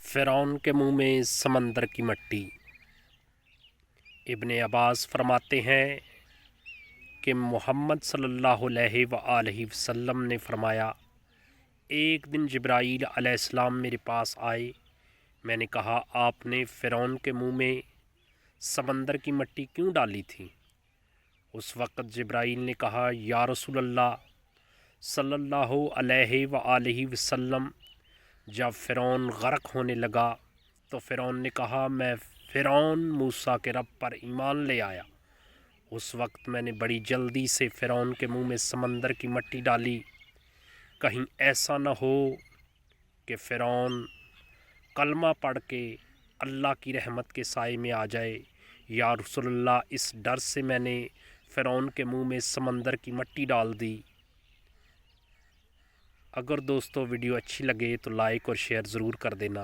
फ़िरौन के मुंह में समंदर की मट्टी। इब्न अब्बास फरमाते हैं कि मोहम्मद सल्लल्लाहु अलैहि वसल्लम ने फरमाया, एक दिन जिब्राईल अलैहिस्सलाम मेरे पास आए। मैंने कहा, आपने फ़िरौन के मुंह में समंदर की मट्टी क्यों डाली थी? उस वक़्त जिब्राईल ने कहा, या रसूल अल्लाह सल्लल्लाहु अलैहि वसल्लम, जब फ़िरौन गर्क होने लगा तो फ़िरौन ने कहा, मैं फ़िरौन मूसा के रब पर ईमान ले आया। उस वक्त मैंने बड़ी जल्दी से फ़िरौन के मुंह में समंदर की मट्टी डाली, कहीं ऐसा न हो कि फ़िरौन कलमा पढ़ के अल्लाह की रहमत के साए में आ जाए। या रसूलल्लाह, इस डर से मैंने फ़िरौन के मुंह में समंदर की मट्टी डाल दी। अगर दोस्तों वीडियो अच्छी लगे तो लाइक और शेयर ज़रूर कर देना।